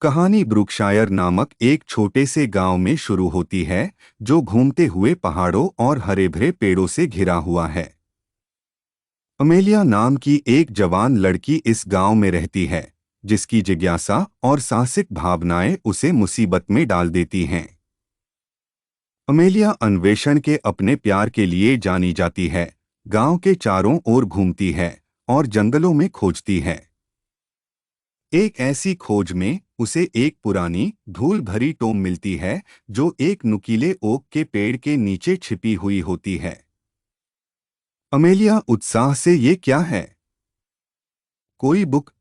कहानी ब्रुकशायर नामक एक छोटे से गांव में शुरू होती है जो घूमते हुए पहाड़ों और हरे भरे पेड़ों से घिरा हुआ है। अमेलिया नाम की एक जवान लड़की इस गांव में रहती है जिसकी जिज्ञासा और साहसिक भावनाएं उसे मुसीबत में डाल देती हैं। अमेलिया अन्वेषण के अपने प्यार के लिए जानी जाती है, गांव के चारों ओर घूमती है और जंगलों में खोजती है। एक ऐसी खोज में उसे एक पुरानी धूल भरी टोम मिलती है जो एक नुकीले ओक के पेड़ के नीचे छिपी हुई होती है। अमेलिया उत्साह से ये क्या है? कोई बुक?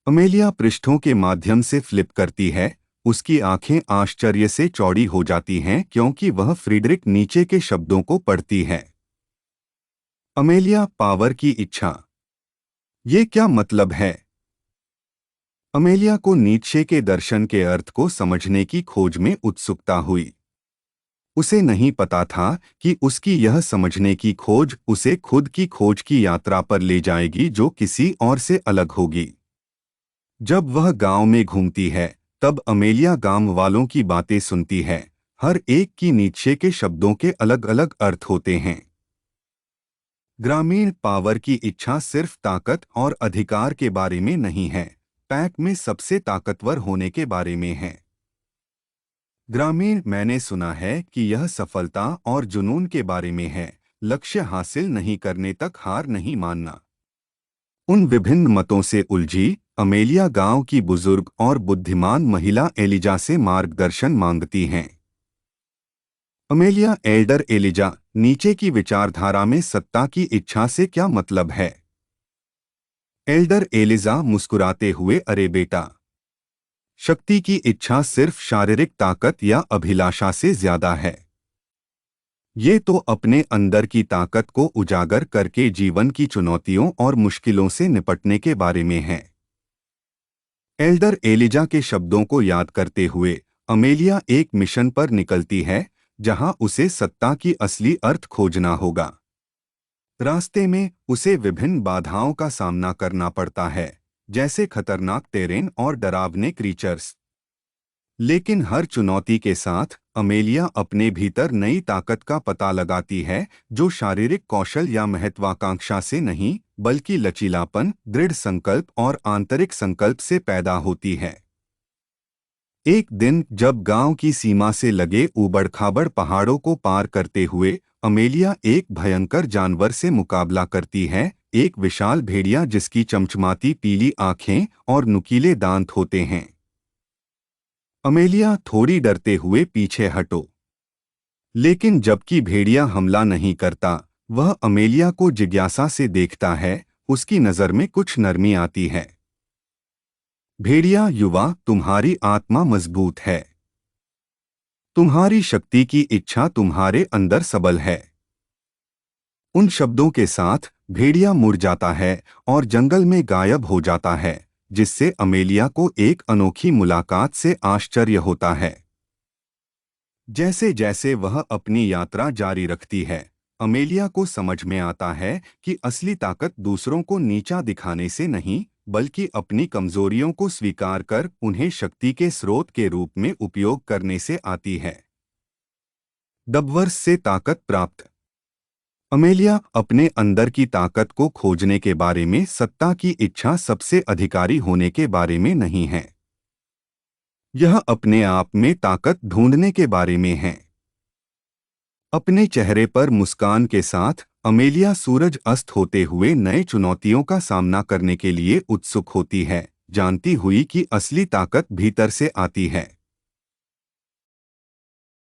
अमेलिया पृष्ठों के माध्यम से फ्लिप करती है। उसकी आंखें आश्चर्य से चौड़ी हो जाती हैं क्योंकि वह फ्रीडरिक नीचे के शब्दों को पढ़ती है। अमेलिया पावर की इच्छा, ये क्या मतलब है? अमेलिया को नीत्शे के दर्शन के अर्थ को समझने की खोज में उत्सुकता हुई। उसे नहीं पता था कि उसकी यह समझने की खोज उसे खुद की खोज की यात्रा पर ले जाएगी जो किसी और से अलग होगी। जब वह गांव में घूमती है तब अमेलिया गांव वालों की बातें सुनती है। हर एक की नीत्शे के शब्दों के अलग अलग अर्थ होते हैं। ग्रामीण पावर की इच्छा सिर्फ ताकत और अधिकार के बारे में नहीं है, पैक में सबसे ताकतवर होने के बारे में है। ग्रामीण मैंने सुना है कि यह सफलता और जुनून के बारे में है, लक्ष्य हासिल नहीं करने तक हार नहीं मानना। उन विभिन्न मतों से उलझी अमेलिया गांव की बुजुर्ग और बुद्धिमान महिला एलिजा से मार्गदर्शन मांगती हैं। अमेलिया एल्डर एलिजा, नीचे की विचारधारा में सत्ता की इच्छा से क्या मतलब है? एल्डर एलिजा मुस्कुराते हुए, अरे बेटा, शक्ति की इच्छा सिर्फ शारीरिक ताकत या अभिलाषा से ज्यादा है। ये तो अपने अंदर की ताकत को उजागर करके जीवन की चुनौतियों और मुश्किलों से निपटने के बारे में है। एल्डर एलिजा के शब्दों को याद करते हुए अमेलिया एक मिशन पर निकलती है जहां उसे सत्ता की असली अर्थ खोजना होगा। रास्ते में उसे विभिन्न बाधाओं का सामना करना पड़ता है, जैसे खतरनाक टेरेन और डरावने क्रीचर्स। लेकिन हर चुनौती के साथ अमेलिया अपने भीतर नई ताकत का पता लगाती है जो शारीरिक कौशल या महत्वाकांक्षा से नहीं बल्कि लचीलापन, दृढ़ संकल्प और आंतरिक संकल्प से पैदा होती है। एक दिन जब गांव की सीमा से लगे ऊबड़-खाबड़ पहाड़ों को पार करते हुए अमेलिया एक भयंकर जानवर से मुकाबला करती है, एक विशाल भेड़िया जिसकी चमचमाती पीली आंखें और नुकीले दांत होते हैं। अमेलिया थोड़ी डरते हुए पीछे हटो, लेकिन जबकि भेड़िया हमला नहीं करता, वह अमेलिया को जिज्ञासा से देखता है। उसकी नज़र में कुछ नरमी आती है। भेड़िया, युवा, तुम्हारी आत्मा मजबूत है। तुम्हारी शक्ति की इच्छा तुम्हारे अंदर सबल है। उन शब्दों के साथ भेड़िया मुड़ जाता है और जंगल में गायब हो जाता है, जिससे अमेलिया को एक अनोखी मुलाकात से आश्चर्य होता है। जैसे जैसे वह अपनी यात्रा जारी रखती है, अमेलिया को समझ में आता है कि असली ताकत दूसरों को नीचा दिखाने से नहीं बल्कि अपनी कमजोरियों को स्वीकार कर उन्हें शक्ति के स्रोत के रूप में उपयोग करने से आती है। डबवर्स से ताकत प्राप्त। अमेलिया अपने अंदर की ताकत को खोजने के बारे में, सत्ता की इच्छा सबसे अधिकारी होने के बारे में नहीं है। यह अपने आप में ताकत ढूंढने के बारे में है। अपने चेहरे पर मुस्कान के साथ अमेलिया सूरज अस्त होते हुए नए चुनौतियों का सामना करने के लिए उत्सुक होती है, जानती हुई कि असली ताकत भीतर से आती है।